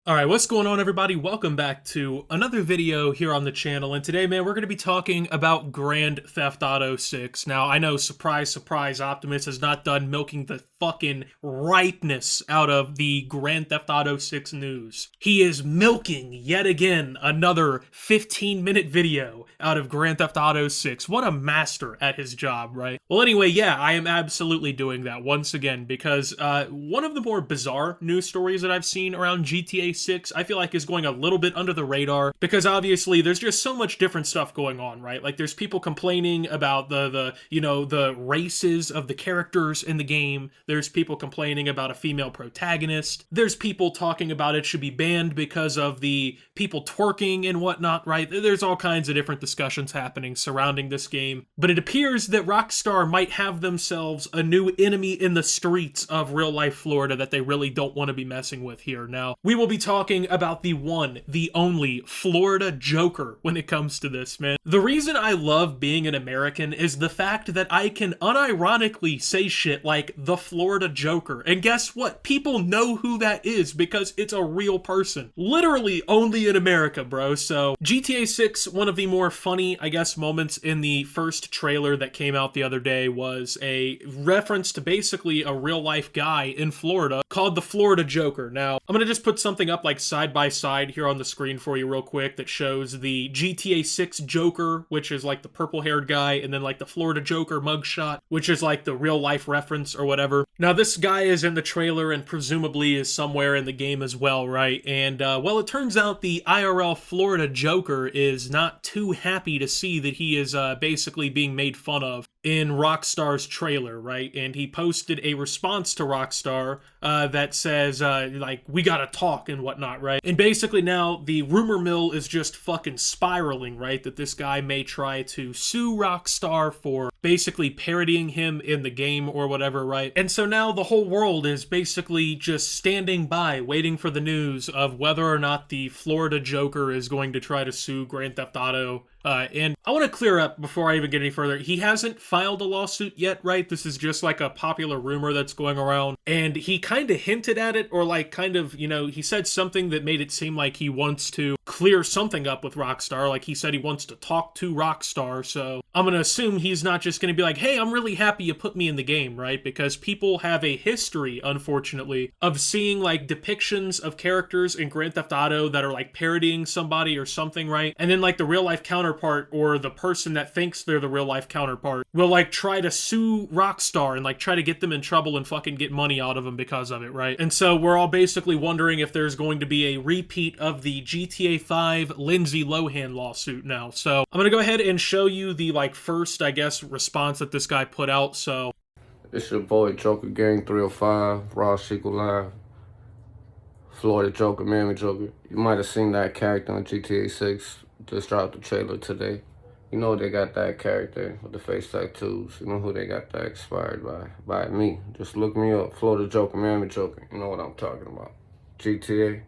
Alright, what's going on everybody? Welcome back to another video here on the channel, and today, man, we're going to be talking about Grand Theft Auto 6. Now, I know, surprise, surprise, Optimus has not done milking the fucking ripeness out of the Grand Theft Auto 6 news. He is milking, yet again, another 15-minute video out of Grand Theft Auto 6. What a master at his job, right? Well, anyway, yeah, I am absolutely doing that once again, because one of the more bizarre news stories that I've seen around GTA 6, I feel like is going a little bit under the radar, because obviously there's just so much different stuff going on, right? Like, there's people complaining about the races of the characters in the game. There's people complaining about a female protagonist. There's people talking about it should be banned because of the people twerking and whatnot, right? There's all kinds of different discussions happening surrounding this game, but it appears that Rockstar might have themselves a new enemy in the streets of real-life Florida that they really don't want to be messing with here. Now, we will be talking about the one, the only Florida Joker when it comes to this, man. The reason I love being an American is the fact that I can unironically say shit like the Florida Joker, and guess what? People know who that is because it's a real person. Literally only in America, bro. So, GTA 6, one of the more funny, I guess, moments in the first trailer that came out the other day was a reference to basically a real-life guy in Florida called the Florida Joker. Now, I'm gonna just put something up like side by side here on the screen for you real quick that shows the GTA 6 Joker, which is like the purple-haired guy, and then like the Florida Joker mugshot, which is like the real-life reference or whatever. Now, this guy is in the trailer and presumably is somewhere in the game as well, right? And, well, it turns out the IRL Florida Joker is not too happy to see that he is basically being made fun of in Rockstar's trailer, right? And he posted a response to Rockstar that says, like, we gotta talk and whatnot, right? And basically now the rumor mill is just fucking spiraling, right? That this guy may try to sue Rockstar for basically parodying him in the game or whatever, right? And so now the whole world is basically just standing by, waiting for the news of whether or not the Florida Joker is going to try to sue Grand Theft Auto. And I want to clear up before I even get any further, he hasn't filed a lawsuit yet, right? This is just like a popular rumor that's going around, and he kind of hinted at it, or like kind of, you know, he said something that made it seem like he wants to clear something up with Rockstar, like he said he wants to talk to Rockstar, so I'm gonna assume he's not just gonna be like, hey, I'm really happy you put me in the game, right? Because people have a history, unfortunately, of seeing like depictions of characters in Grand Theft Auto that are like parodying somebody or something, right? And then like the real life counterpart, or the person that thinks they're the real life counterpart, will like try to sue Rockstar and like try to get them in trouble and fucking get money out of them because of it, right? And so we're all basically wondering if there's going to be a repeat of the GTA 5 Lindsay Lohan lawsuit now. So I'm gonna go ahead and show you the like first, I guess, response that this guy put out. So it's your boy Joker Gang 305, Raw Sequel Live, Florida Joker, Miami Joker. You might have seen that character on GTA 6. Just dropped the trailer today. You know they got that character with the face tattoos. You know who they got that inspired by? By me. Just look me up. Florida Joker, Miami Joker. You know what I'm talking about. GTA,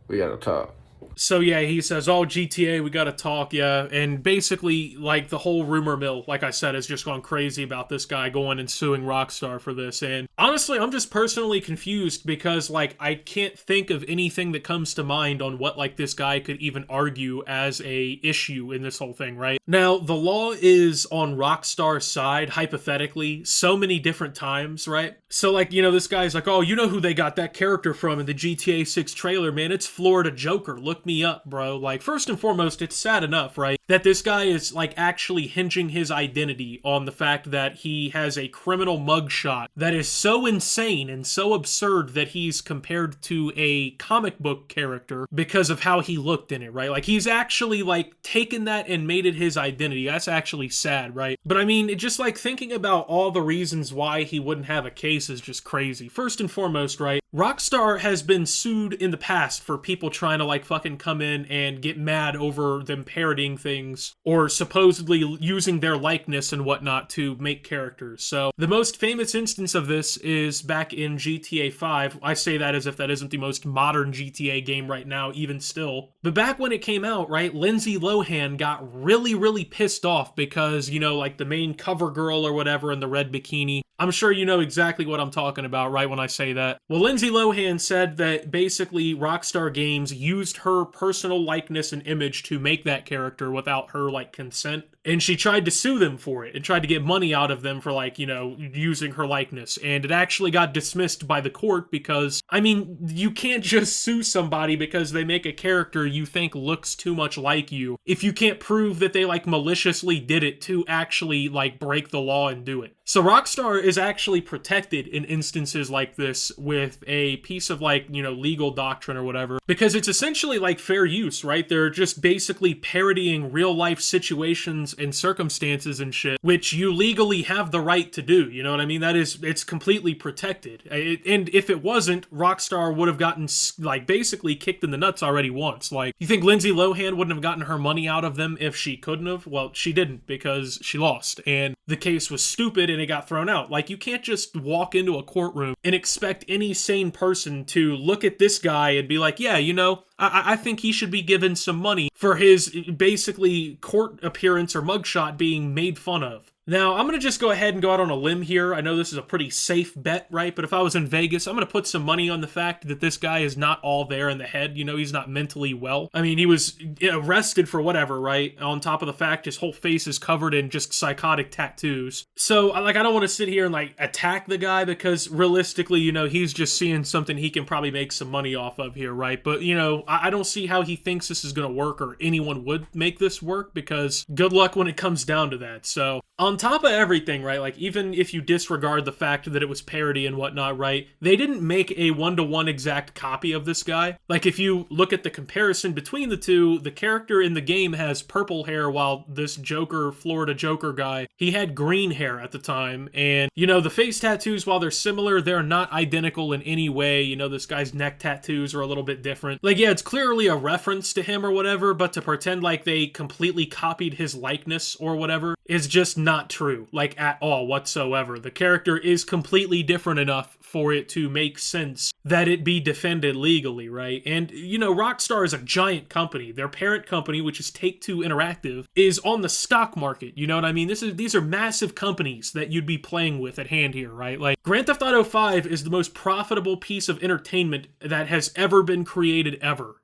we gotta talk. So yeah, he says, oh, GTA, we gotta talk, yeah. And basically, like, the whole rumor mill, like I said, has just gone crazy about this guy going and suing Rockstar for this. And honestly, I'm just personally confused because, like, I can't think of anything that comes to mind on what, like, this guy could even argue as a issue in this whole thing, right? Now, the law is on Rockstar's side, hypothetically, so many different times, right? So, like, you know, this guy's like, oh, you know who they got that character from in the GTA 6 trailer, man? It's Florida Joker. Look me up, bro. Like, first and foremost, it's sad enough, right, that this guy is like actually hinging his identity on the fact that he has a criminal mugshot that is so insane and so absurd that he's compared to a comic book character because of how he looked in it, right? Like, he's actually like taken that and made it his identity. That's actually sad, right? But I mean, it just like thinking about all the reasons why he wouldn't have a case is just crazy. First and foremost, right, Rockstar has been sued in the past for people trying to like fucking come in and get mad over them parodying things or supposedly using their likeness and whatnot to make characters. So the most famous instance of this is back in GTA 5. I say that as if that isn't the most modern GTA game right now, even still. But back when it came out, right, Lindsay Lohan got really, really pissed off because, you know, like the main cover girl or whatever in the red bikini I'm sure you know exactly what I'm talking about, right, when I say that. Well, Lindsay Lohan said that basically Rockstar Games used her personal likeness and image to make that character without her, like, consent. And she tried to sue them for it and tried to get money out of them for, like, using her likeness. And it actually got dismissed by the court because, I mean, you can't just sue somebody because they make a character you think looks too much like you if you can't prove that they, like, maliciously did it to actually, like, break the law and do it. So Rockstar is actually protected in instances like this with a piece of, like, legal doctrine or whatever, because it's essentially like fair use, right? They're just basically parodying real life situations and circumstances and shit, which you legally have the right to do. You know what I mean? It's completely protected. And if it wasn't, Rockstar would have gotten, like, basically kicked in the nuts already once. Like, you think Lindsay Lohan wouldn't have gotten her money out of them if she couldn't have? Well, she didn't, because she lost. And the case was stupid and it got thrown out. Like, you can't just walk into a courtroom and expect any sane person to look at this guy and be like, yeah, I think he should be given some money for his basically court appearance or mugshot being made fun of. Now, I'm going to just go ahead and go out on a limb here. I know this is a pretty safe bet, right? But if I was in Vegas, I'm going to put some money on the fact that this guy is not all there in the head. He's not mentally well. I mean, he was arrested for whatever, right? On top of the fact his whole face is covered in just psychotic tattoos. So, like, I don't want to sit here and, like, attack the guy because realistically, he's just seeing something he can probably make some money off of here, right? But, I don't see how he thinks this is going to work or anyone would make this work because good luck when it comes down to that. So, on top of everything, right, like, even if you disregard the fact that it was parody and whatnot, right, they didn't make a one-to-one exact copy of this guy. Like, if you look at the comparison between the two, the character in the game has purple hair while this Florida Joker guy, he had green hair at the time. And, the face tattoos, while they're similar, they're not identical in any way. This guy's neck tattoos are a little bit different. Like, yeah, it's clearly a reference to him or whatever, but to pretend like they completely copied his likeness or whatever is just not true, like, at all whatsoever. The character is completely different enough for it to make sense that it be defended legally, right? And, Rockstar is a giant company. Their parent company, which is Take-Two Interactive, is on the stock market, you know what I mean? These are massive companies that you'd be playing with at hand here, right? Like, Grand Theft Auto 5 is the most profitable piece of entertainment that has ever been created ever,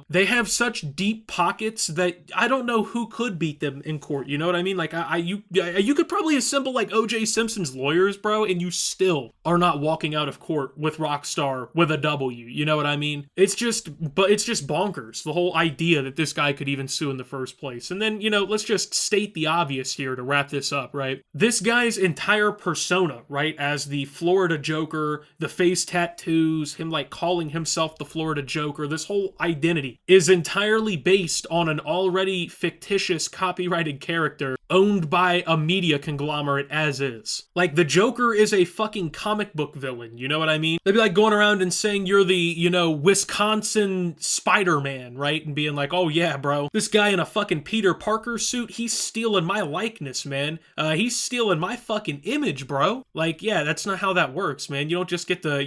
They have such deep pockets that I don't know who could beat them in court, you know what I mean? Like, you could probably assemble, like, O.J. Simpson's lawyers, bro, and you still are not walking out of court with Rockstar with a W, you know what I mean? It's just bonkers, the whole idea that this guy could even sue in the first place. And then, let's just state the obvious here to wrap this up, right? This guy's entire persona, right, as the Florida Joker, the face tattoos, him, like, calling himself the Florida Joker, this whole identity is entirely based on an already fictitious copyrighted character owned by a media conglomerate as is. Like, the Joker is a fucking comic book villain, you know what I mean? They'd be like going around and saying you're the, Wisconsin Spider-Man, right? And being like, oh yeah, bro, this guy in a fucking Peter Parker suit, he's stealing my likeness, man. He's stealing my fucking image, bro. Like, yeah, that's not how that works, man. You don't just get to,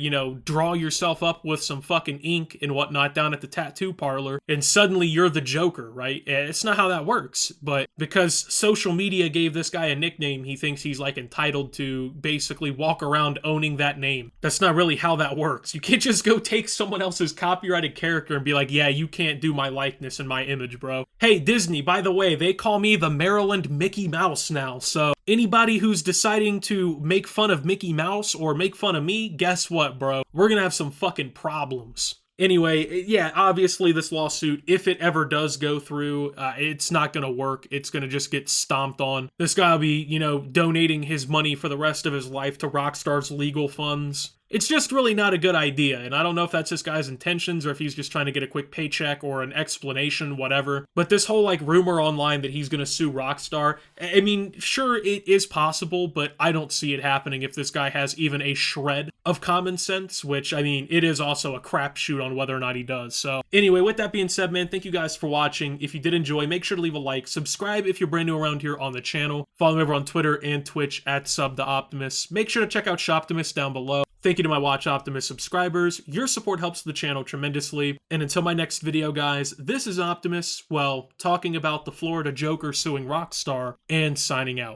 draw yourself up with some fucking ink and whatnot down at the tattoo parlor and suddenly you're the Joker, right? It's not how that works. But because social media gave this guy a nickname, he thinks he's, like, entitled to basically walk around owning that name. That's not really how that works. You can't just go take someone else's copyrighted character and be like, yeah, you can't do my likeness and my image, bro. Hey, Disney, by the way, they call me the Maryland Mickey Mouse now, so anybody who's deciding to make fun of Mickey Mouse or make fun of me, guess what, bro? We're gonna have some fucking problems. Anyway, yeah, obviously this lawsuit, if it ever does go through, it's not going to work. It's going to just get stomped on. This guy will be, donating his money for the rest of his life to Rockstar's legal funds. It's just really not a good idea, and I don't know if that's this guy's intentions or if he's just trying to get a quick paycheck or an explanation, whatever. But this whole, like, rumor online that he's gonna sue Rockstar, I mean, sure, it is possible, but I don't see it happening if this guy has even a shred of common sense, which, I mean, it is also a crapshoot on whether or not he does. So, anyway, with that being said, man, thank you guys for watching. If you did enjoy, make sure to leave a like, subscribe if you're brand new around here on the channel, follow me over on Twitter and Twitch at @SubTheOptimus. Make sure to check out Shoptimus down below. Thank you to my Watch Optimus subscribers. Your support helps the channel tremendously. And until my next video, guys, this is Optimus, well, talking about the Florida Joker suing Rockstar and signing out.